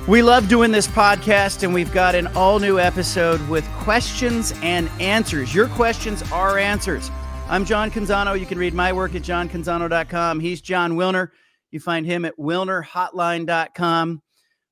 We love doing this podcast, and we've got an all-new episode with questions and answers. Your questions are answers. I'm John Canzano. You can read my work at johncanzano.com. He's Jon Wilner. You find him at wilnerhotline.com.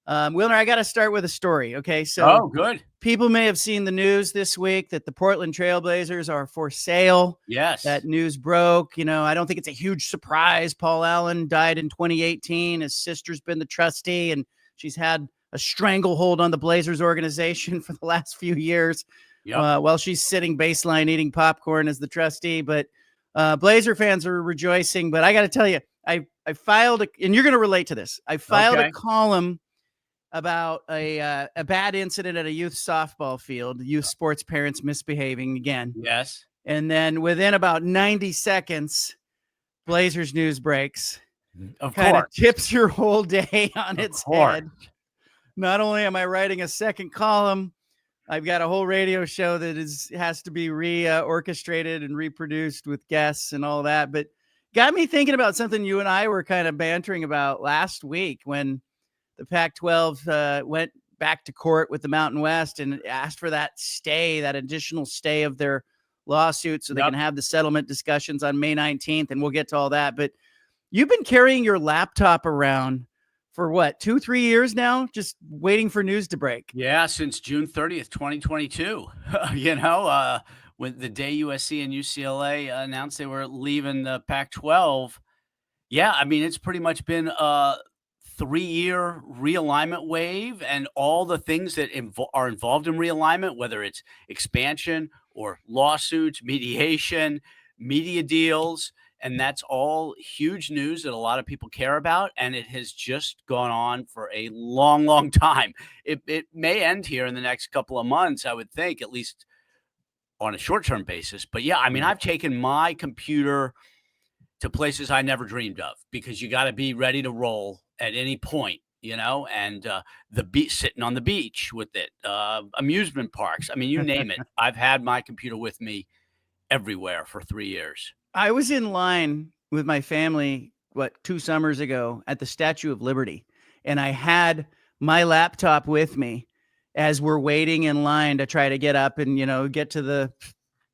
Wilner, I got to start with a story, okay? So, good. People may have seen the news this week that the Portland Trailblazers are for sale. Yes. That news broke. You know, I don't think it's a huge surprise. Paul Allen died in 2018. His sister's been the trustee, and she's had a stranglehold on the Blazers organization for the last few years. While she's sitting baseline eating popcorn as the trustee. But Blazer fans are rejoicing. But I got to tell you, I filed, and you're going to relate to this. I filed a column about a bad incident at a youth softball field, youth sports parents misbehaving again. Yes. And then within about 90 seconds, Blazers news breaks. Of kind course. of tips your whole day on its head. Not only am I writing a second column, I've got a whole radio show that has to be orchestrated and reproduced with guests and all that. But got me thinking about something you and I were kind of bantering about last week when the Pac-12 went back to court with the Mountain West and asked for that additional stay of their lawsuit so they can have the settlement discussions on May 19th. And we'll get to all that. But you've been carrying your laptop around for what, 2-3 years now, just waiting for news to break? Yeah, since June 30th, 2022. When the day USC and UCLA announced they were leaving the Pac-12. Yeah, I mean, it's pretty much been a 3-year realignment wave, and all the things that are involved in realignment, whether it's expansion or lawsuits, mediation, media deals. And that's all huge news that a lot of people care about. And it has just gone on for a long, long time. It may end here in the next couple of months, I would think, at least on a short-term basis. But yeah, I mean, I've taken my computer to places I never dreamed of, because you got to be ready to roll at any point, and sitting on the beach with it, amusement parks. I mean, you name it. I've had my computer with me everywhere for 3 years. I was in line with my family, 2 summers ago at the Statue of Liberty, and I had my laptop with me as we're waiting in line to try to get up and, get to the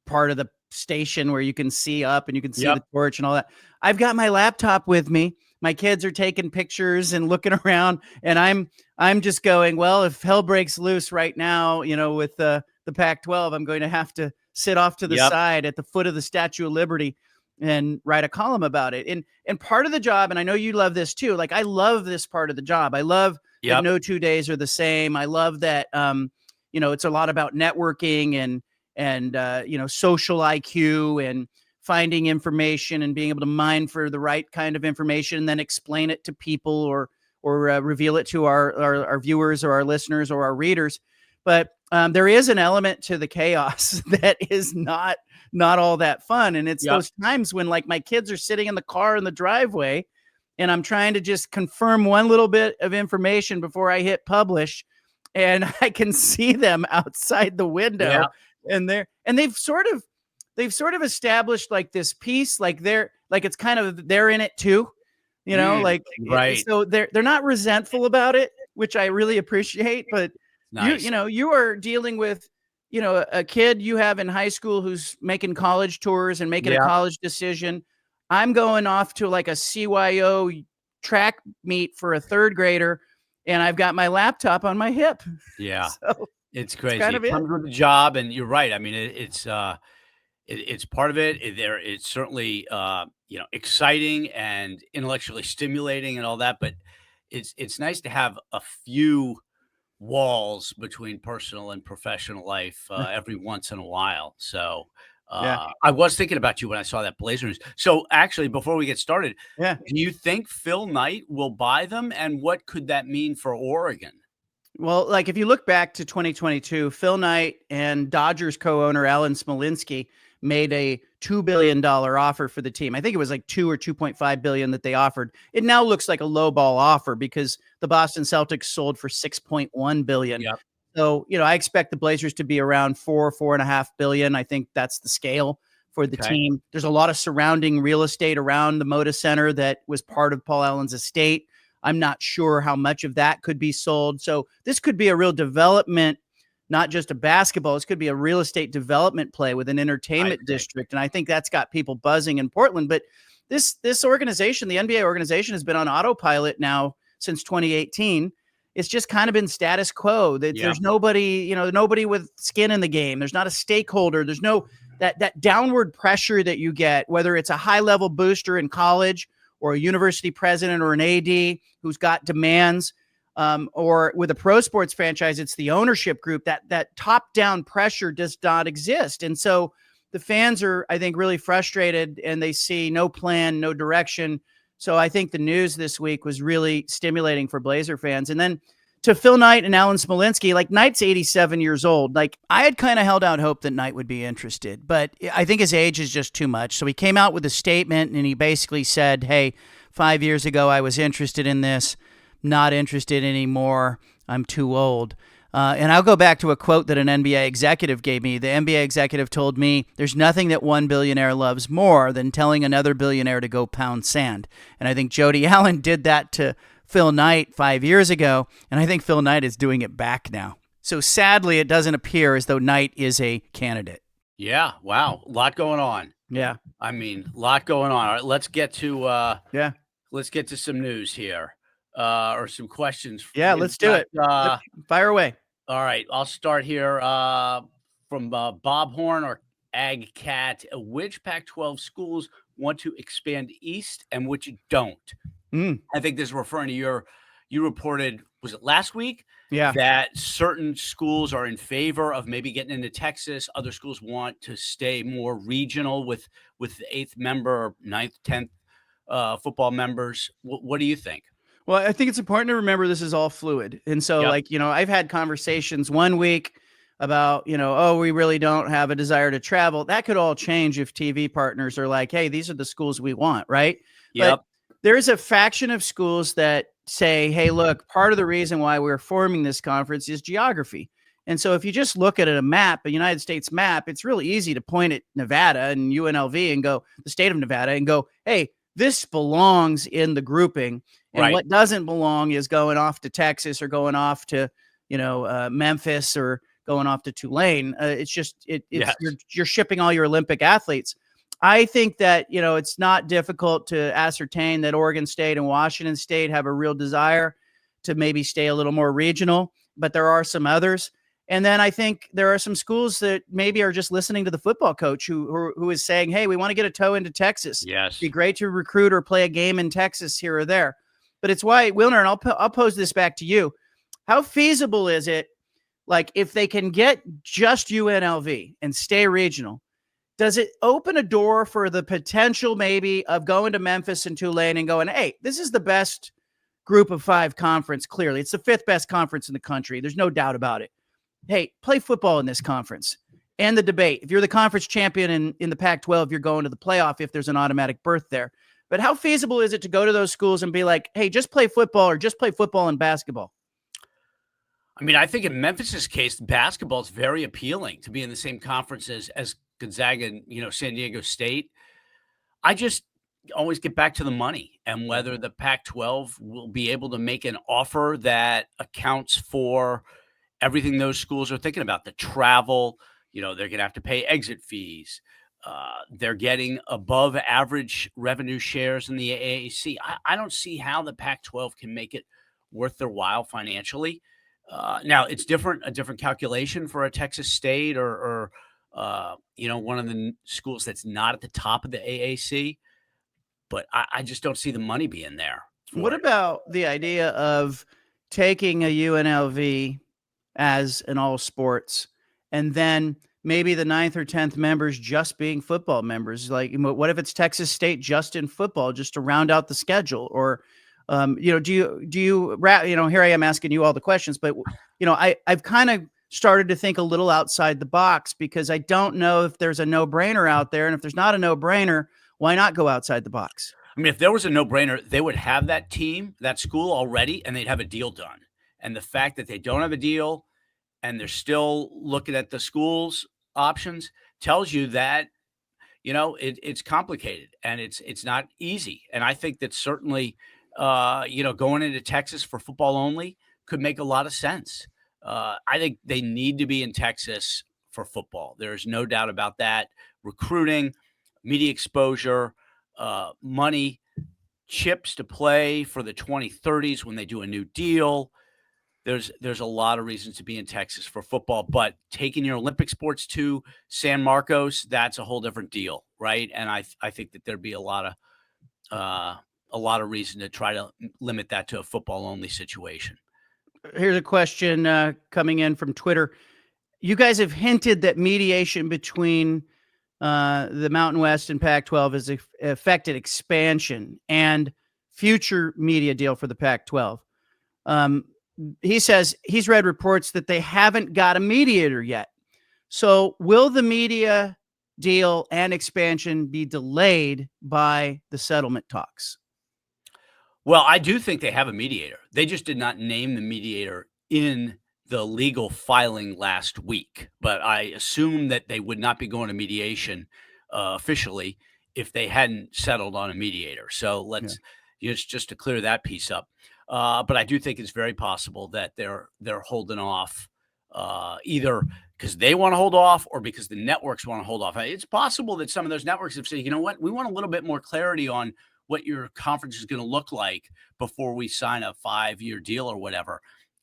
part of the station where you can see up and you can see the torch and all that. I've got my laptop with me. My kids are taking pictures and looking around, and I'm just going, well, if hell breaks loose right now, with the Pac-12, I'm going to have to sit off to the side at the foot of the Statue of Liberty and write a column about it. And part of the job, and I know you love this too, like I love this part of the job. I love that no 2 days are the same. I love that, it's a lot about networking and social IQ and finding information and being able to mine for the right kind of information and then explain it to people or reveal it to our viewers or our listeners or our readers. But there is an element to the chaos that is not all that fun. And it's those times when, like, my kids are sitting in the car in the driveway and I'm trying to just confirm one little bit of information before I hit publish, and I can see them outside the window and they've sort of established like this piece, like it's kind of, they're in it too, right. So they're not resentful about it, which I really appreciate, but nice. You are dealing with, a kid you have in high school who's making college tours and making a college decision. I'm going off to like a CYO track meet for a 3rd grader, and I've got my laptop on my hip. Yeah. So it's crazy. It's kind of it comes with the job, and you're right. I mean, it's part of it. It's certainly, exciting and intellectually stimulating and all that, but it's nice to have a few walls between personal and professional life every once in a while. So I was thinking about you when I saw that Blazers. So actually, before we get started, do you think Phil Knight will buy them, and what could that mean for Oregon? Well, like if you look back to 2022, Phil Knight and Dodgers co-owner Alan Smolinski made a $2 billion offer for the team. I think it was like 2 or 2.5 billion that they offered. It now looks like a low ball offer because the Boston Celtics sold for 6.1 billion. Yep. So, I expect the Blazers to be around 4.5 billion. I think that's the scale for the team. There's a lot of surrounding real estate around the Moda Center that was part of Paul Allen's estate. I'm not sure how much of that could be sold. So this could be a real development, not just a basketball. This could be a real estate development play with an entertainment district. And I think that's got people buzzing in Portland. But this organization, the NBA organization, has been on autopilot now since 2018. It's just kind of been status quo. There's nobody, nobody with skin in the game. There's not a stakeholder. There's no that downward pressure that you get, whether it's a high level booster in college or a university president or an AD who's got demands, or with a pro sports franchise, it's the ownership group. That top down pressure does not exist. And so the fans are, I think, really frustrated, and they see no plan, no direction. So I think the news this week was really stimulating for Blazer fans. And then to Phil Knight and Alan Smolinski, like, Knight's 87 years old. Like, I had kind of held out hope that Knight would be interested, but I think his age is just too much. So he came out with a statement, and he basically said, hey, 5 years ago I was interested in this, not interested anymore. I'm too old. And I'll go back to a quote that an NBA executive gave me. The NBA executive told me, there's nothing that one billionaire loves more than telling another billionaire to go pound sand. And I think Jody Allen did that to Phil Knight 5 years ago, and I think Phil Knight is doing it back now. So sadly, it doesn't appear as though Knight is a candidate. Yeah. Wow. A lot going on. Yeah. I mean, a lot going on. All right, let's get to some news here. Or some questions. Yeah, let's do it. Fire away. All right, I'll start here from Bob Horn or Ag Cat. Which Pac-12 schools want to expand east and which don't? I think this is referring to you reported, was it last week? Yeah. That certain schools are in favor of maybe getting into Texas. Other schools want to stay more regional with the 8th member or 9th, 10th football members. What do you think? Well, I think it's important to remember this is all fluid. And so, I've had conversations one week about, we really don't have a desire to travel. That could all change if TV partners are like, hey, these are the schools we want, right? Yep. But there is a faction of schools that say, hey, look, part of the reason why we're forming this conference is geography. And so if you just look at a map, a United States map, it's really easy to point at Nevada and UNLV and go, the state of Nevada, and go, hey, this belongs in the grouping. And what doesn't belong is going off to Texas or going off to, Memphis or going off to Tulane. It's just you're shipping all your Olympic athletes. I think that, it's not difficult to ascertain that Oregon State and Washington State have a real desire to maybe stay a little more regional, but there are some others. And then I think there are some schools that maybe are just listening to the football coach who is saying, hey, we want to get a toe into Texas. Yes. It'd be great to recruit or play a game in Texas here or there. But it's why, Wilner, and I'll pose this back to you. How feasible is it, like, if they can get just UNLV and stay regional, does it open a door for the potential maybe of going to Memphis and Tulane and going, hey, this is the best group of 5 conference, clearly. It's the 5th best conference in the country. There's no doubt about it. Hey, play football in this conference. And the debate. If you're the conference champion in the Pac-12, you're going to the playoff if there's an automatic berth there. But how feasible is it to go to those schools and be like, hey, just play football or just play football and basketball? I mean, I think in Memphis's case, basketball is very appealing to be in the same conference as Gonzaga and, San Diego State. I just always get back to the money and whether the Pac-12 will be able to make an offer that accounts for everything those schools are thinking about. The travel, they're going to have to pay exit fees. They're getting above average revenue shares in the AAC. I don't see how the Pac-12 can make it worth their while financially. Now it's a different calculation for a Texas State or one of the schools that's not at the top of the AAC, but I just don't see the money being there. What about the idea of taking a UNLV as an all sports and then maybe the 9th or 10th members just being football members? Like, what if it's Texas State just in football, just to round out the schedule? Or, do you, here I am asking you all the questions, but, I've kind of started to think a little outside the box because I don't know if there's a no-brainer out there. And if there's not a no-brainer, why not go outside the box? I mean, if there was a no-brainer, they would have that team, that school already, and they'd have a deal done. And the fact that they don't have a deal and they're still looking at the school's options tells you that, it's complicated and it's not easy. And I think that certainly going into Texas for football only could make a lot of sense. I think they need to be in Texas for football. There's no doubt about that. Recruiting, media exposure, money, chips to play for the 2030s when they do a new deal. There's a lot of reasons to be in Texas for football, but taking your Olympic sports to San Marcos, that's a whole different deal, right? And I think that there'd be a lot of reason to try to limit that to a football only situation. Here's a question coming in from Twitter. You guys have hinted that mediation between the Mountain West and Pac-12 has affected expansion and future media deal for the Pac-12. He says he's read reports that they haven't got a mediator yet. So will the media deal and expansion be delayed by the settlement talks? Well, I do think they have a mediator. They just did not name the mediator in the legal filing last week, but I assume that they would not be going to mediation officially if they hadn't settled on a mediator. So let's just to clear that piece up. But I do think it's very possible that they're holding off either because they want to hold off or because the networks want to hold off. It's possible that some of those networks have said, you know what, we want a little bit more clarity on what your conference is going to look like before we sign a 5-year deal or whatever.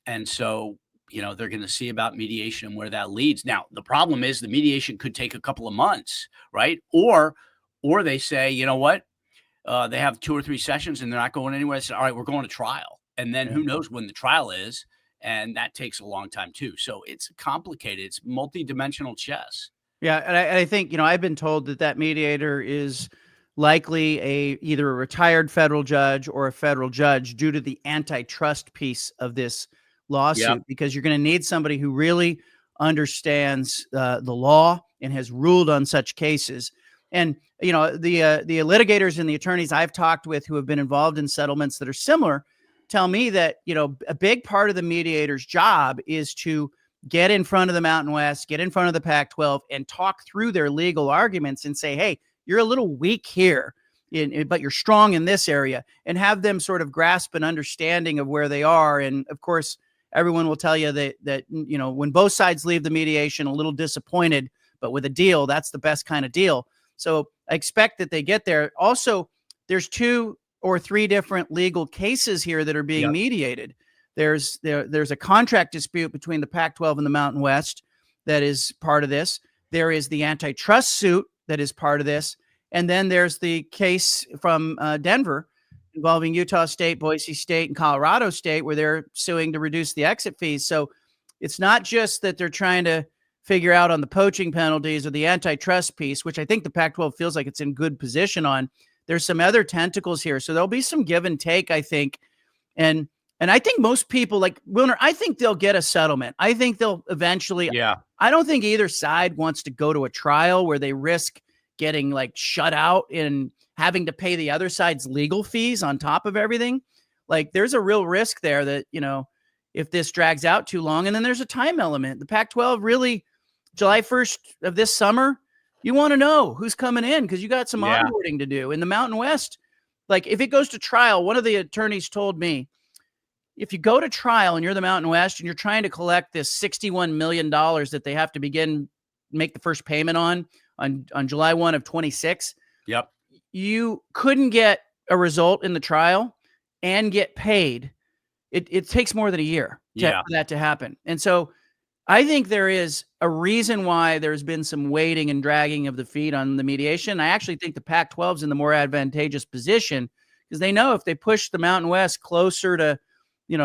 And so, they're going to see about mediation and where that leads. Now, the problem is the mediation could take a couple of months, right? Or they say, you know what? They have 2 or 3 sessions and they're not going anywhere. They say, all right, we're going to trial. And then who knows when the trial is. And that takes a long time too. So it's complicated. It's multi-dimensional chess. Yeah. And I think, I've been told that mediator is likely either a retired federal judge or a federal judge due to the antitrust piece of this lawsuit, because you're going to need somebody who really understands the law and has ruled on such cases. And, the litigators and the attorneys I've talked with who have been involved in settlements that are similar tell me that, a big part of the mediator's job is to get in front of the Mountain West, get in front of the Pac-12 and talk through their legal arguments and say, hey, you're a little weak here, but you're strong in this area, and have them sort of grasp an understanding of where they are. And of course, everyone will tell you that when both sides leave the mediation a little disappointed, but with a deal, that's the best kind of deal. So I expect that they get there. Also, there's 2 or 3 different legal cases here that are being mediated. There's a contract dispute between the Pac-12 and the Mountain West that is part of this. There is the antitrust suit that is part of this. And then there's the case from Denver involving Utah State, Boise State, and Colorado State, where they're suing to reduce the exit fees. So it's not just that they're trying to figure out on the poaching penalties or the antitrust piece, which I think the Pac-12 feels like it's in good position on. There's some other tentacles here. So there'll be some give and take, I think. And I think most people, like Wilner, I think they'll get a settlement. I think they'll eventually. Yeah. I don't think either side wants to go to a trial where they risk getting shut out and having to pay the other side's legal fees on top of everything. There's a real risk there that, if this drags out too long, and then there's a time element. The Pac-12 really, July 1st of this summer, you want to know who's coming in because you got some onboarding to do. In the Mountain West, if it goes to trial, one of the attorneys told me, if you go to trial and you're the Mountain West and you're trying to collect this $61 million that they have to make the first payment on July 1 of 26, you couldn't get a result in the trial and get paid. It takes more than a year for that to happen. And so I think there is a reason why there's been some waiting and dragging of the feet on the mediation. I actually think the Pac-12 is in the more advantageous position because they know if they push the Mountain West closer to,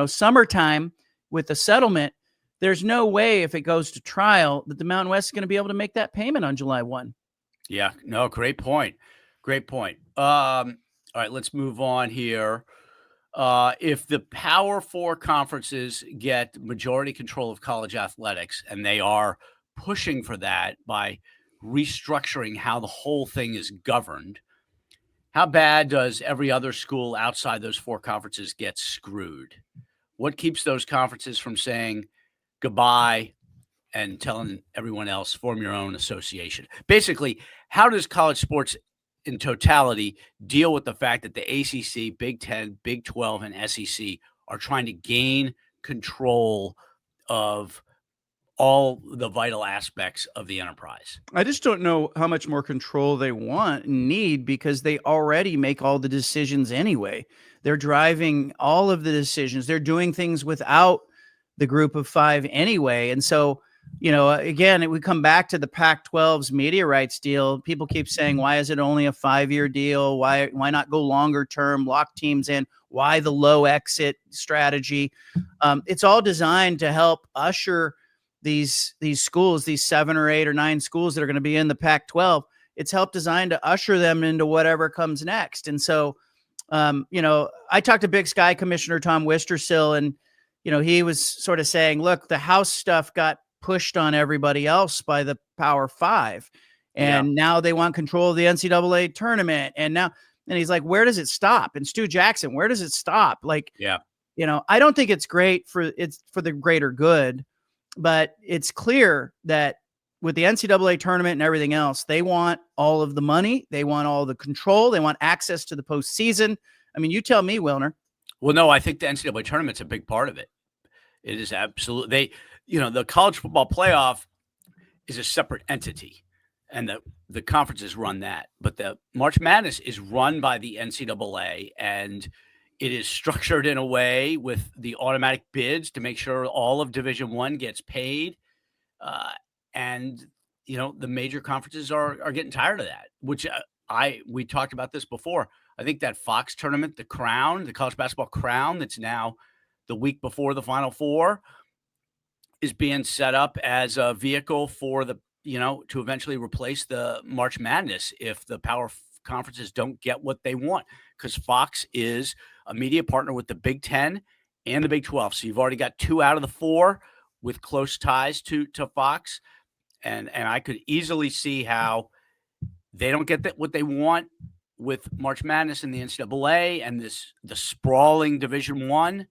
summertime with the settlement, there's no way if it goes to trial that the Mountain West is going to be able to make that payment on July 1. Yeah, no, great point. Great point. All right, let's move on here. If the Power 4 conferences get majority control of college athletics, and they are pushing for that by restructuring how the whole thing is governed, how bad does every other school outside those 4 conferences get screwed? What keeps those conferences from saying goodbye and telling everyone else, form your own association? Basically, how does college sports in totality deal with the fact that the ACC, Big 10, Big 12, and SEC are trying to gain control of all the vital aspects of the enterprise. I just don't know how much more control they want and need because they already make all the decisions anyway. They're driving all of the decisions. They're doing things without the group of five anyway. And so, again, we come back to the Pac-12's media rights deal. People keep saying, why is it only a 5-year deal? Why not go longer term, lock teams in? Why the low exit strategy? It's all designed to help usher these schools, these 7 or 8 or 9 schools that are going to be in the Pac-12. It's help designed to usher them into whatever comes next. And so, I talked to Big Sky Commissioner Tom Wistrcill, and he was sort of saying, look, the House stuff got pushed on everybody else by the Power Five. And now they want control of the NCAA tournament. And he's like, where does it stop? And Stu Jackson, where does it stop? Like, I don't think it's great for the greater good, but it's clear that with the NCAA tournament and everything else, they want all of the money. They want all the control. They want access to the postseason. I mean, you tell me, Wilner. Well, no, I think the NCAA tournament's a big part of it. It is absolutely. The college football playoff is a separate entity, and the conferences run that. But the March Madness is run by the NCAA, and it is structured in a way with the automatic bids to make sure all of Division I gets paid. And the major conferences are getting tired of that, which we talked about this before. I think that Fox tournament, the Crown, the college basketball Crown, that's now the week before the Final Four, is being set up as a vehicle for to eventually replace the March Madness if the power conferences don't get what they want, because Fox is a media partner with the Big 10 and the Big 12. So you've already got 2 out of the 4 with close ties to Fox. And I could easily see how they don't get what they want with March Madness and the NCAA and the sprawling Division I.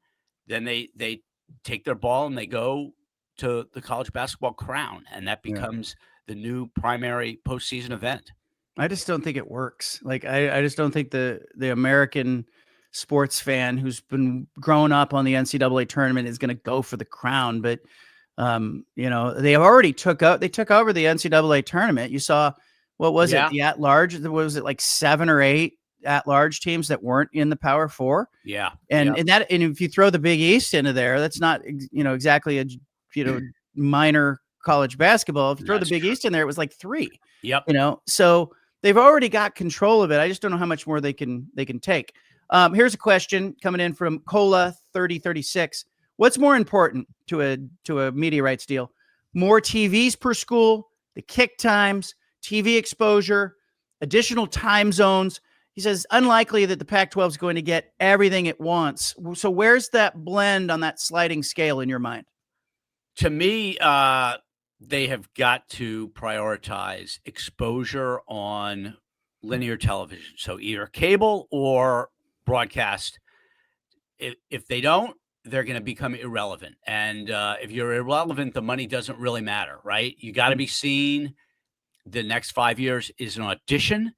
Then they take their ball and they go to the college basketball Crown, and that becomes the new primary postseason event. I just don't think it works. Like, I just don't think the American sports fan who's been growing up on the NCAA tournament is going to go for the Crown. But they already took over the NCAA tournament. You saw, what was it? The at-large, was it like 7 or 8 at-large teams that weren't in the Power Four? Yeah. And if you throw the Big East into there, that's not, exactly a, minor college basketball. If you throw the Big East in there, it was like 3. Yep. So they've already got control of it. I just don't know how much more they can take. Here's a question coming in from Cola 3036. What's more important to a media rights deal? More TVs per school, the kick times, TV exposure, additional time zones. He says, unlikely that the Pac-12 is going to get everything it wants. So where's that blend on that sliding scale in your mind? To me, they have got to prioritize exposure on linear television. So either cable or broadcast. If they don't, they're going to become irrelevant. And if you're irrelevant, the money doesn't really matter, right? You got to be seen. The next 5 years is an audition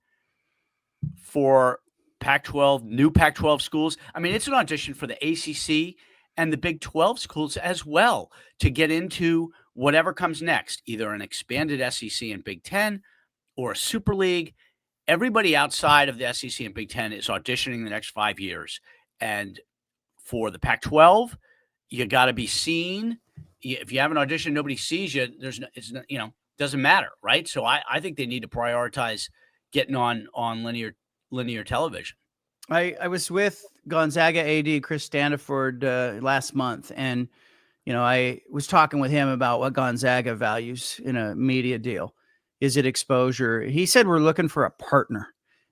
for Pac-12, new Pac-12 schools. I mean, it's an audition for the ACC and the Big 12 schools as well to get into whatever comes next, either an expanded SEC and Big 10 or a Super League. Everybody outside of the SEC and Big 10 is auditioning the next 5 years. And for the Pac-12, you got to be seen. If you have an audition, nobody sees you. Doesn't matter, right? So I think they need to prioritize getting on linear television. I was with Gonzaga AD Chris Standiford last month, and I was talking with him about what Gonzaga values in a media deal. Is it exposure? He said we're looking for a partner.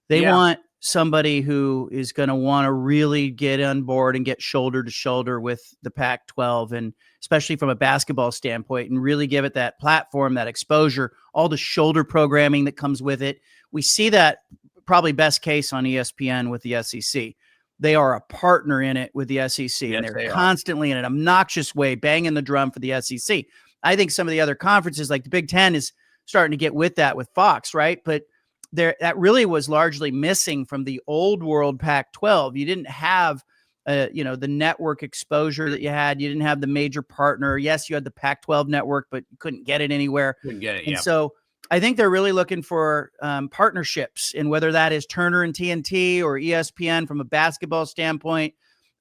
They want somebody who is going to want to really get on board and get shoulder to shoulder with the Pac-12, and especially from a basketball standpoint, and really give it that platform, that exposure, all the shoulder programming that comes with it. We see that probably best case on ESPN with the SEC. They are a partner in it with the SEC, and they're constantly in an obnoxious way banging the drum for the SEC. I think some of the other conferences, like the Big 10, is starting to get with that with Fox, right? But that really was largely missing from the old world Pac-12. You didn't have the network exposure that you had. You didn't have the major partner. Yes, you had the Pac-12 network, but you couldn't get it anywhere. Couldn't get it, and yeah. so I think they're really looking for partnerships, and whether that is Turner and TNT or ESPN from a basketball standpoint.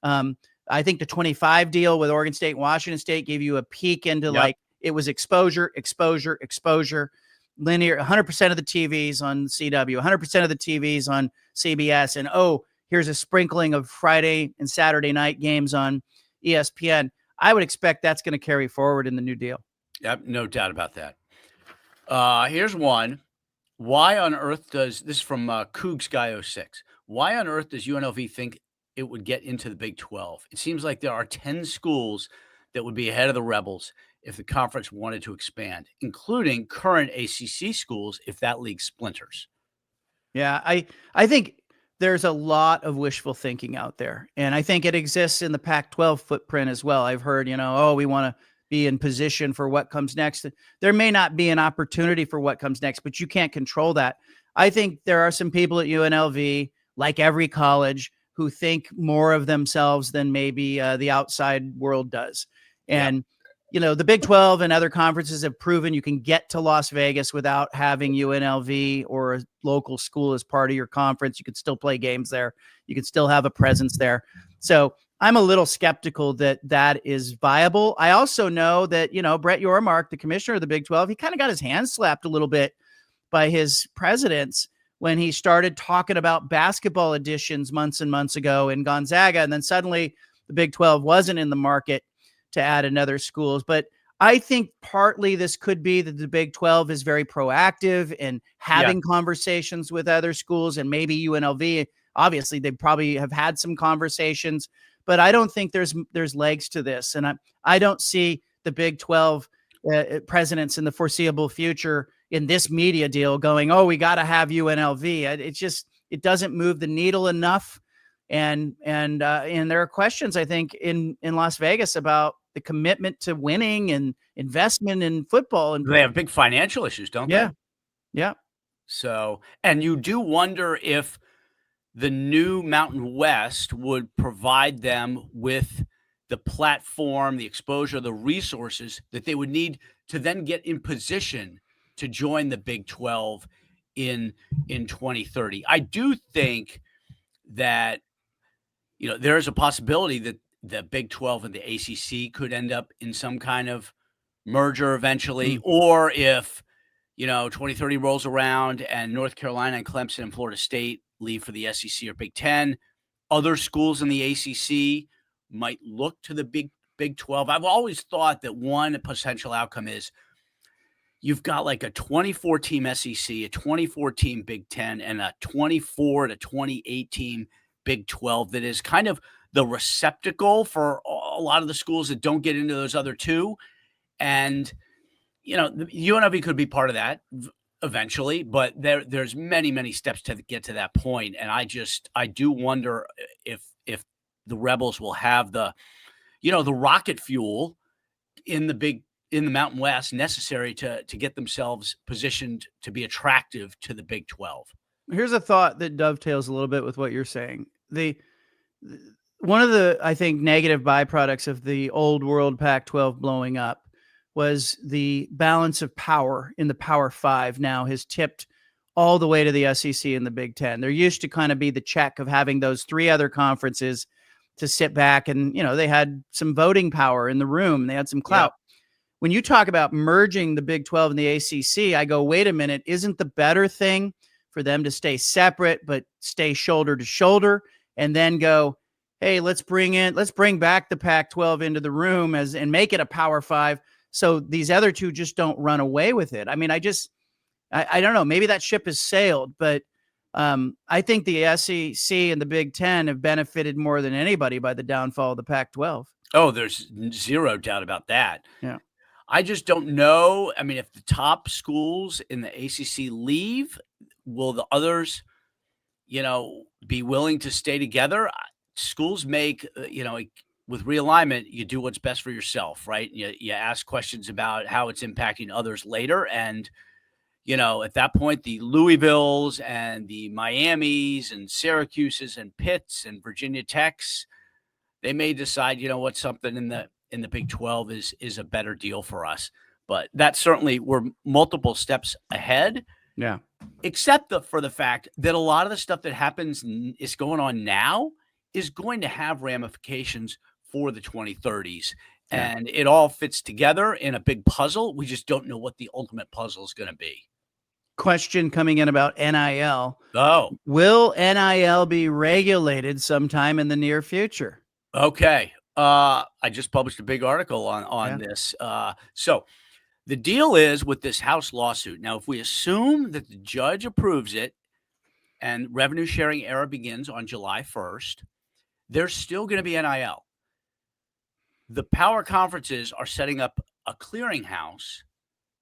I think the 25 deal with Oregon State and Washington State gave you a peek into it was exposure, linear, 100% of the TVs on CW, 100% of the TVs on CBS, and here's a sprinkling of Friday and Saturday night games on ESPN. I would expect that's going to carry forward in the new deal. Yep, no doubt about that. Here's one. Why on earth does this from Cougs Guy 06? Why on earth does UNLV think it would get into the Big 12? It seems like there are 10 schools that would be ahead of the Rebels if the conference wanted to expand, including current ACC schools if that league splinters. Yeah, I think there's a lot of wishful thinking out there, and I think it exists in the Pac-12 footprint as well. I've heard, we want to be in position for what comes next. There may not be an opportunity for what comes next, but you can't control that. I think there are some people at UNLV, like every college, who think more of themselves than maybe the outside world does. And, the Big 12 and other conferences have proven you can get to Las Vegas without having UNLV or a local school as part of your conference. You can still play games there. You can still have a presence there. So I'm a little skeptical that that is viable. I also know that, Brett Yormark, the commissioner of the Big 12, he kind of got his hands slapped a little bit by his presidents when he started talking about basketball additions months and months ago in Gonzaga. And then suddenly the Big 12 wasn't in the market to add another schools. But I think partly this could be that the Big 12 is very proactive in having conversations with other schools, and maybe UNLV, obviously they probably have had some conversations, but I don't think there's legs to this. And I don't see the Big 12 presidents in the foreseeable future in this media deal going, we got to have UNLV. It doesn't move the needle enough. And there are questions, I think, in Las Vegas about the commitment to winning and investment in football. And they have big financial issues, don't they? Yeah. So, and you do wonder if the new Mountain West would provide them with the platform, the exposure, the resources that they would need to then get in position to join the Big 12 in 2030. I do think that, there is a possibility that the Big 12 and the ACC could end up in some kind of merger eventually, or if, 2030 rolls around and North Carolina and Clemson and Florida State leave for the SEC or Big 10, other schools in the ACC might look to the Big 12. I've always thought that one potential outcome is you've got like a 24-team SEC, a 24-team Big 10, and a 24 to 28 team Big 12 that is kind of the receptacle for a lot of the schools that don't get into those other two. And, UNLV could be part of that eventually, but there's many, many steps to get to that point. And I do wonder if the Rebels will have the rocket fuel in the Mountain West necessary to get themselves positioned to be attractive to the Big 12. Here's a thought that dovetails a little bit with what you're saying. One of the, I think, negative byproducts of the old world Pac-12 blowing up was the balance of power in the Power Five now has tipped all the way to the SEC and the Big Ten. There used to kind of be the check of having those three other conferences to sit back and, they had some voting power in the room. They had some clout. Yeah. When you talk about merging the Big 12 and the ACC, I go, wait a minute, isn't the better thing for them to stay separate, but stay shoulder to shoulder, and then go, hey, let's bring back the Pac-12 into the room and make it a Power Five, so these other two just don't run away with it. I mean, I don't know, maybe that ship has sailed, but I think the SEC and the Big Ten have benefited more than anybody by the downfall of the Pac-12. Oh, there's zero doubt about that. Yeah. I just don't know. I mean, if the top schools in the ACC leave, will the others, be willing to stay together? Schools make, with realignment, you do what's best for yourself, right? You ask questions about how it's impacting others later. And, at that point, the Louisvilles and the Miamis and Syracuses and Pitts and Virginia Techs, they may decide, what, something in the Big 12 is a better deal for us. But that certainly, we're multiple steps ahead. Yeah. Except for the fact that a lot of the stuff that happens is going on now is going to have ramifications for the 2030s. Yeah. And it all fits together in a big puzzle. We just don't know what the ultimate puzzle is going to be. Question coming in about NIL. Oh, Will NIL be regulated sometime in the near future? okay. I just published a big article on this. So the deal is with this House lawsuit. Now, if we assume that the judge approves it and revenue sharing era begins on July 1st, there's still going to be NIL. The power conferences are setting up a clearinghouse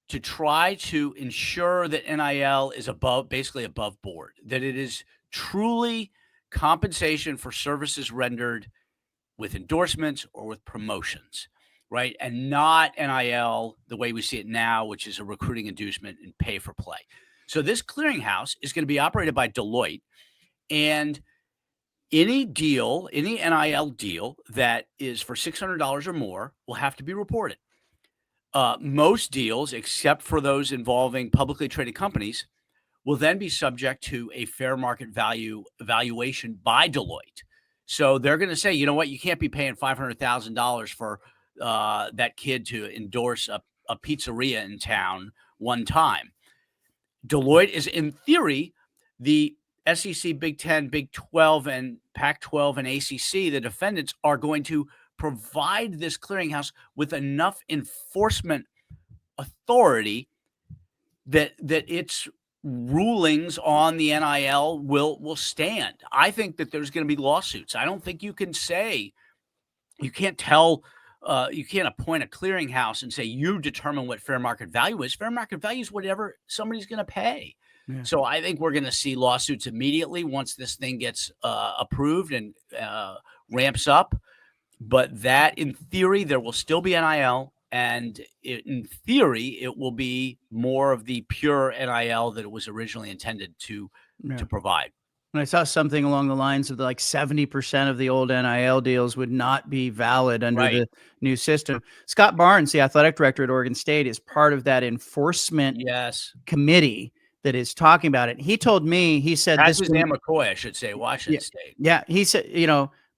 to try to ensure that NIL is basically above board, that it is truly compensation for services rendered with endorsements or with promotions, right? And not NIL the way we see it now, which is a recruiting inducement and pay for play. So this clearinghouse is going to be operated by Deloitte, and any NIL deal that is for $600 or more will have to be reported. Most deals, except for those involving publicly traded companies, will then be subject to a fair market value evaluation by Deloitte. So they're going to say, you know what, you can't be paying $500,000 for that kid to endorse a pizzeria in town one time. Deloitte is, in theory, the SEC, Big 10, Big 12, and Pac-12 and ACC, the defendants, are going to provide this clearinghouse with enough enforcement authority that its rulings on the NIL will stand. I think that there's going to be lawsuits. I don't think you can say, you can't appoint a clearinghouse and say you determine what fair market value is. Fair market value is whatever somebody's going to pay. Yeah. So I think we're going to see lawsuits immediately once this thing gets approved and ramps up. But that, in theory, there will still be NIL, and in theory, it will be more of the pure NIL that it was originally intended to provide. And I saw something along the lines of like 70% of the old NIL deals would not be valid under the new system. Scott Barnes, the athletic director at Oregon State, is part of that enforcement committee that is talking about it. He told me, he said, that's his name, McCoy, I should say, Washington State. Yeah, he said,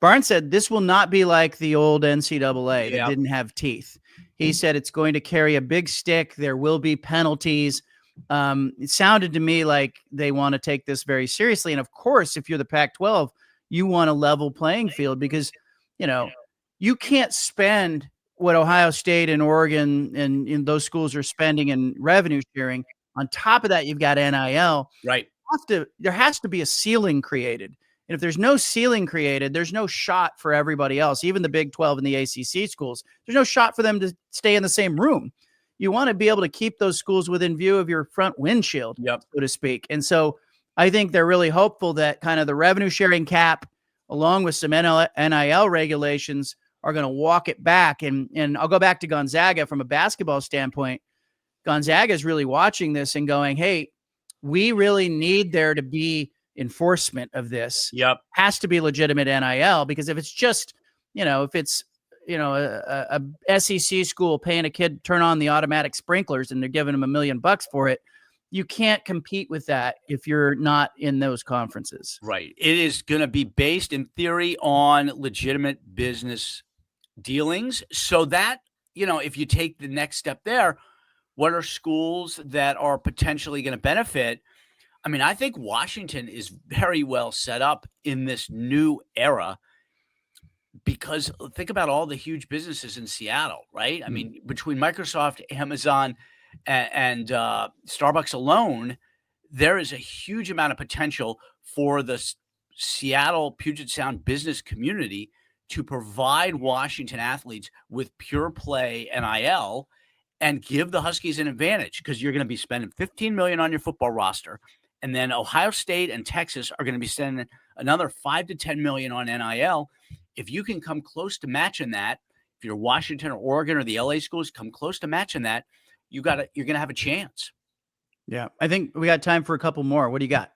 Barnes said this will not be like the old NCAA that didn't have teeth. He said it's going to carry a big stick. There will be penalties. It sounded to me like they want to take this very seriously. And of course, if you're the Pac-12, you want a level playing field because, you can't spend what Ohio State and Oregon and those schools are spending in revenue sharing. On top of that, you've got NIL. Right. There has to be a ceiling created. And if there's no ceiling created, there's no shot for everybody else, even the Big 12 and the ACC schools. There's no shot for them to stay in the same room. You want to be able to keep those schools within view of your front windshield, so to speak. And so I think they're really hopeful that kind of the revenue sharing cap, along with some NIL regulations, are going to walk it back. And I'll go back to Gonzaga from a basketball standpoint. Gonzaga is really watching this and going, hey, we really need there to be enforcement of this. Has to be legitimate NIL, because if it's just, if it's, a SEC school paying a kid to turn on the automatic sprinklers and they're giving them $1 million for it, you can't compete with that if you're not in those conferences. Right. It is going to be based in theory on legitimate business dealings. So that, if you take the next step there, what are schools that are potentially going to benefit? I mean, I think Washington is very well set up in this new era because think about all the huge businesses in Seattle, right? I mean, between Microsoft, Amazon, and Starbucks alone, there is a huge amount of potential for the Seattle Puget Sound business community to provide Washington athletes with pure play NIL and give the Huskies an advantage, because you're going to be spending $15 million on your football roster. And then Ohio State and Texas are going to be spending another $5 to $10 million on NIL. If you can come close to matching that, if you're Washington or Oregon or the LA schools come close to matching that, you're going to have a chance. Yeah. I think we got time for a couple more. What do you got?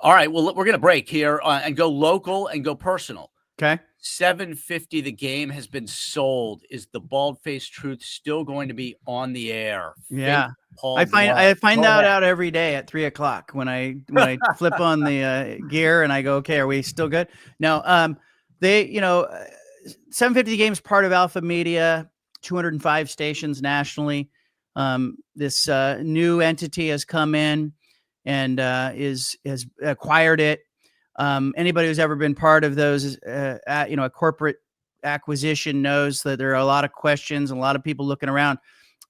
All right. Well, we're going to break here and go local and go personal. Okay. $7.50 the game has been sold. Is the bald-faced truth still going to be on the air? Yeah. Paul I Blart. find Go out ahead. every day at 3:00 when I flip on the gear and I go, okay, are we still good? No. They 750 games part of Alpha Media, 205 stations nationally. This new entity has come in and has acquired it. Anybody who's ever been part of those, a corporate acquisition knows that there are a lot of questions and a lot of people looking around.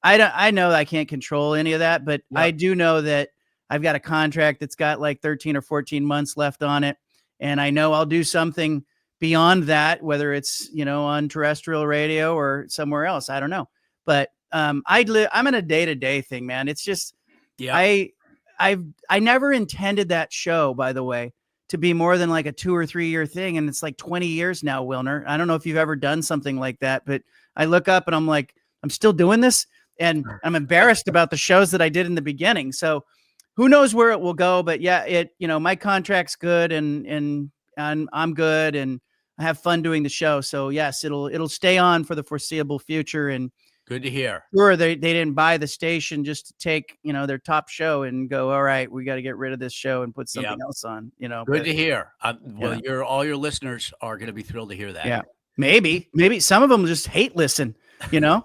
I know I can't control any of that, but Yep. I do know that I've got a contract that's got like 13 or 14 months left on it. And I know I'll do something beyond that, whether it's, on terrestrial radio or somewhere else. I don't know. But I'm in a day-to-day thing, man. It's just, Yeah. I never intended that show, by the way, to be more than like a 2 or 3 year thing. And it's like 20 years now, Wilner. I don't know if you've ever done something like that, but I look up and I'm like, I'm still doing this. And I'm embarrassed about the shows that I did in the beginning. So who knows where it will go, but yeah, my contract's good and I'm good and I have fun doing the show. So yes, it'll stay on for the foreseeable future. And good to hear. Sure, they didn't buy the station just to take, their top show and go, all right, we got to get rid of this show and put something else on, Good to hear. Well, all your listeners are going to be thrilled to hear that. Yeah. Maybe some of them just hate listen, so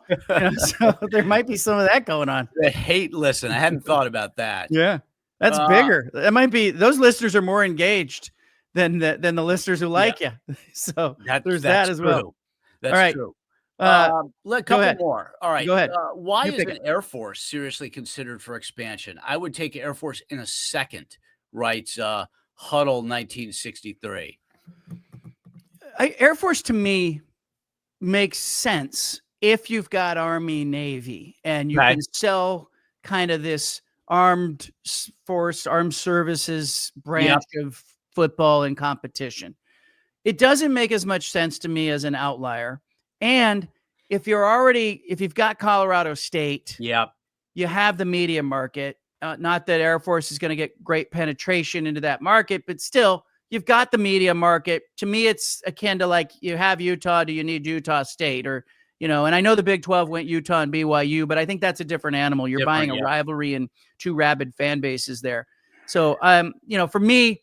there might be some of that going on. They hate listen. I hadn't thought about that. Yeah. That's bigger. That might be, those listeners are more engaged than the listeners who like you. So there's that as well. That's all right. true. Go couple ahead. more. All right. Go ahead. Why You is pick an Air Force seriously considered for expansion? I would take Air Force in a second, writes Huddle 1963. Air Force to me makes sense if you've got Army, Navy, and you can sell kind of this armed services branch of football and competition. It doesn't make as much sense to me as an outlier. And if you've got Colorado State, you have the media market. Not that Air Force is going to get great penetration into that market, but still, you've got the media market. To me, it's akin to like you have Utah. Do you need Utah State? Or, and I know the Big 12 went Utah and BYU, but I think that's a different animal. You're buying a rivalry and two rabid fan bases there. So, for me,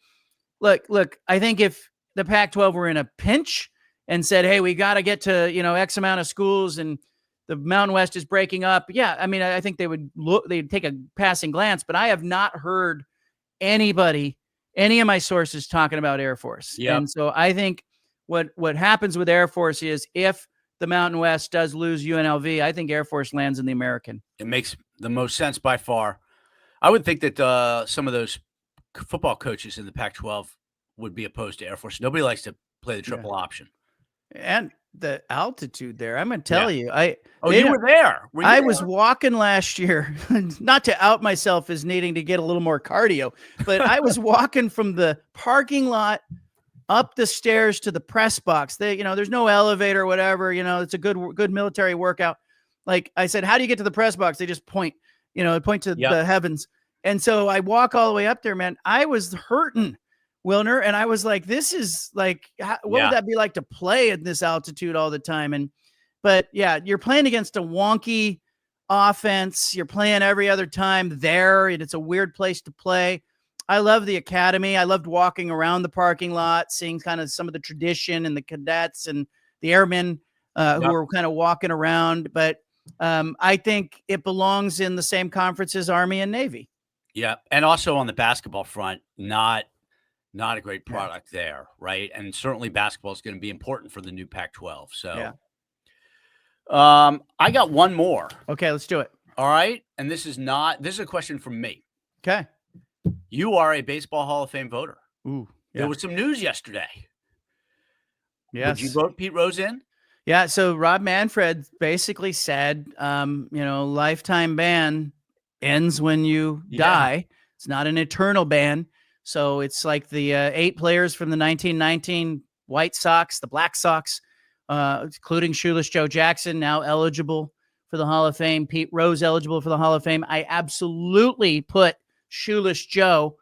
look, I think if the Pac-12 were in a pinch and said, hey, we got to get to, X amount of schools and the Mountain West is breaking up. Yeah. I mean, I think they'd take a passing glance, but I have not heard any of my sources talking about Air Force. And so I think what happens with Air Force is if the Mountain West does lose UNLV, I think Air Force lands in the American. It makes the most sense by far. I would think that some of those football coaches in the Pac-12 would be opposed to Air Force. Nobody likes to play the triple option. And the altitude there, I'm going to tell you. You were there. I was walking last year, not to out myself as needing to get a little more cardio, but I was walking from the parking lot up the stairs to the press box. There's no elevator or whatever, it's a good military workout. Like I said, how do you get to the press box? They just point to the heavens. And so I walk all the way up there, man. I was hurting, Wilner. And I was like, this is like, what would that be like to play at this altitude all the time? But yeah, you're playing against a wonky offense. You're playing every other time there. And it's a weird place to play. I love the academy. I loved walking around the parking lot, seeing kind of some of the tradition and the cadets and the airmen who were kind of walking around. But I think it belongs in the same conference as Army and Navy. Yeah. And also on the basketball front, not a great product there, right? And certainly basketball is going to be important for the new Pac-12. So I got one more. Okay, let's do it. All right. And this is a question from me. Okay. You are a Baseball Hall of Fame voter. Ooh. Yeah. There was some news yesterday. Yes. Would you vote Pete Rose in? Yeah. So Rob Manfred basically said, lifetime ban ends when you die. It's not an eternal ban. So it's like the 8 players from the 1919 White Sox, the Black Sox, including Shoeless Joe Jackson, now eligible for the Hall of Fame. Pete Rose eligible for the Hall of Fame. I absolutely put Shoeless Joe,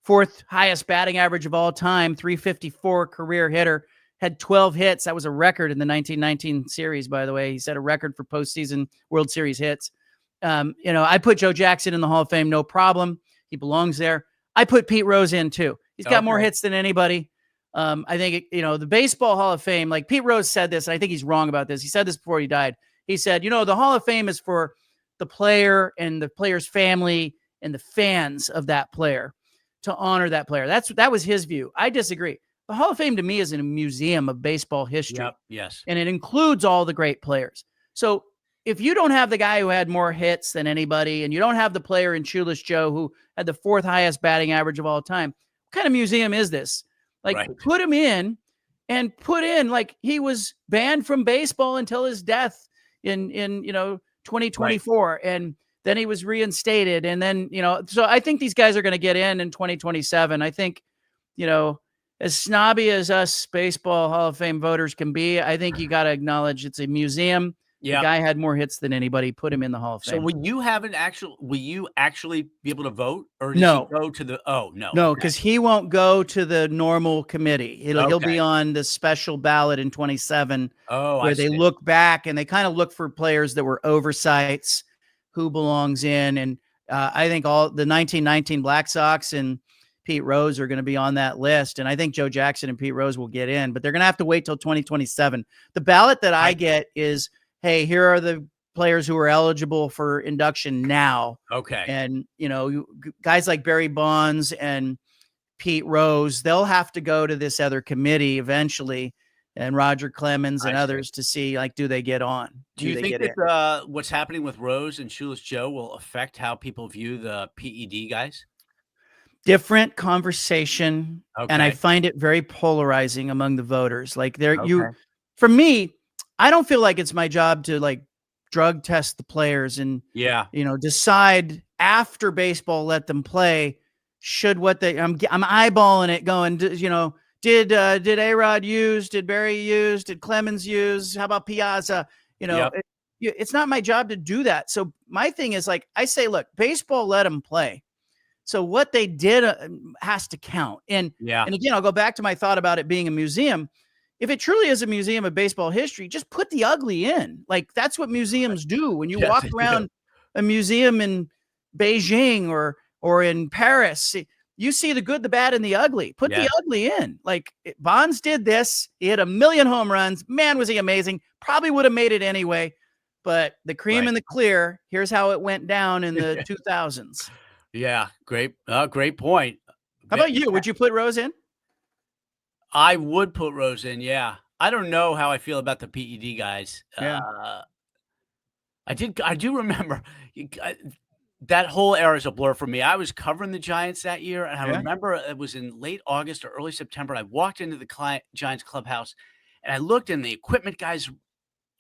fourth highest batting average of all time, 354 career hitter, had 12 hits. That was a record in the 1919 series, by the way. He set a record for postseason World Series hits. I put Joe Jackson in the Hall of Fame, no problem. He belongs there. I put Pete Rose in too. He's got more hits than anybody. I think, the Baseball Hall of Fame, like Pete Rose said this, and I think he's wrong about this. He said this before he died. He said, the Hall of Fame is for the player and the player's family and the fans of that player, to honor that player. That was his view. I disagree. The Hall of Fame to me is a museum of baseball history. Yep. Yes. And it includes all the great players. So if you don't have the guy who had more hits than anybody, and you don't have the player in Shoeless Joe who had the fourth highest batting average of all time, what kind of museum is this? Like, put him in, and put in, like, he was banned from baseball until his death in 2024. Right. And then he was reinstated. And then, so I think these guys are going to get in 2027. I think, as snobby as us Baseball Hall of Fame voters can be, I think you got to acknowledge it's a museum. Yeah. The guy had more hits than anybody. Put him in the Hall of Fame. So will you actually be able to vote, or does he go to the? Oh no, no, because he won't go to the normal committee. He'll be on the special ballot in 27. Where they look back and they kind of look for players that were oversights, who belongs in, and I think all the 1919 Black Sox and Pete Rose are going to be on that list. And I think Joe Jackson and Pete Rose will get in, but they're going to have to wait till 2027. The ballot that I get is, hey, here are the players who are eligible for induction now. Okay. And, guys like Barry Bonds and Pete Rose, they'll have to go to this other committee eventually, and Roger Clemens and others, to see, like, do they get on? Do you think that what's happening with Rose and Shoeless Joe will affect how people view the PED guys? Different conversation. Okay. And I find it very polarizing among the voters. Like, for me, I don't feel like it's my job to, like, drug test the players and, decide after baseball, let them play. I'm eyeballing it going, did A-Rod use, did Barry use, did Clemens use? How about Piazza? It's not my job to do that. So my thing is, like, I say, look, baseball, let them play. So what they did has to count. And again, I'll go back to my thought about it being a museum. If it truly is a museum of baseball history, just put the ugly in. Like, that's what museums do. When you walk around a museum in Beijing or in Paris, you see the good, the bad, and the ugly. Put the ugly in. Like, Bonds did this. He hit 1 million home runs. Man, was he amazing. Probably would have made it anyway. But the cream and the clear, here's how it went down in the 2000s. Yeah, great point. How about you? Would you put Rose in? I would put Rose in, yeah. I don't know how I feel about the PED guys. Yeah. I do remember that whole era is a blur for me. I was covering the Giants that year, and I remember it was in late August or early September. I walked into the Giants clubhouse, and I looked in the equipment guy's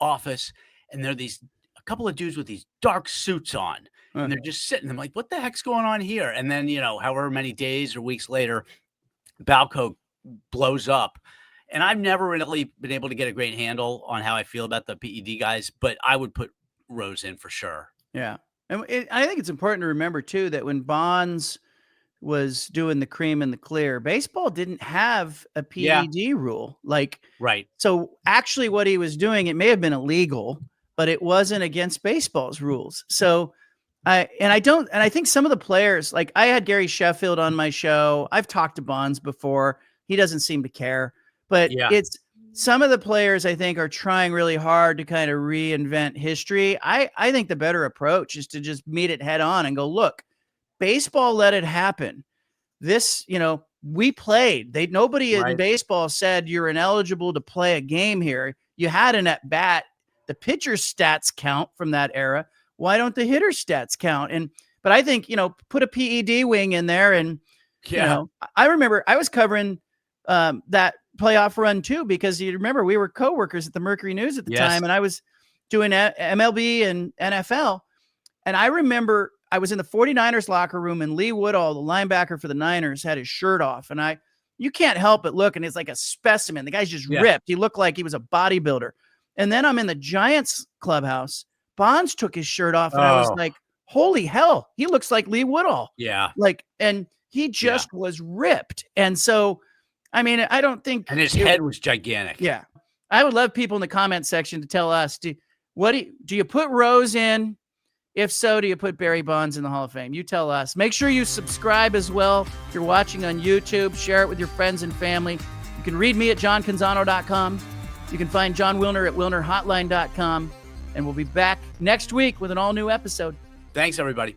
office, and there are a couple of dudes with these dark suits on, and they're just sitting. I'm like, what the heck's going on here? And then, however many days or weeks later, Balco blows up. And I've never really been able to get a great handle on how I feel about the PED guys, but I would put Rose in for sure. Yeah. And I think it's important to remember, too, that when Bonds was doing the cream and the clear, baseball didn't have a PED rule. So actually what he was doing, it may have been illegal, but it wasn't against baseball's rules. So I think some of the players, like, I had Gary Sheffield on my show. I've talked to Bonds before. He doesn't seem to care, but it's some of the players, I think, are trying really hard to kind of reinvent history. I think the better approach is to just meet it head on and go, look, baseball let it happen. This, we played. Nobody in baseball said you're ineligible to play a game here. You had an at bat. The pitcher's stats count from that era. Why don't the hitter's stats count? But I think, put a PED wing in there. And, I remember I was covering that playoff run too, because you remember we were coworkers at the Mercury News at the time, and I was doing MLB and NFL. And I remember I was in the 49ers locker room, and Lee Woodall, the linebacker for the Niners, had his shirt off. And you can't help but look, and it's like a specimen. The guy's just ripped. He looked like he was a bodybuilder. And then I'm in the Giants clubhouse. Bonds took his shirt off, and I was Oh. like, holy hell, he looks like Lee Woodall. Yeah. Like, and he just was ripped. And so, I mean, I don't think. And his head was gigantic. Yeah. I would love people in the comment section to tell us, do you put Rose in? If so, do you put Barry Bonds in the Hall of Fame? You tell us. Make sure you subscribe as well. If you're watching on YouTube, share it with your friends and family. You can read me at johncanzano.com. You can find Jon Wilner at wilnerhotline.com. And we'll be back next week with an all-new episode. Thanks, everybody.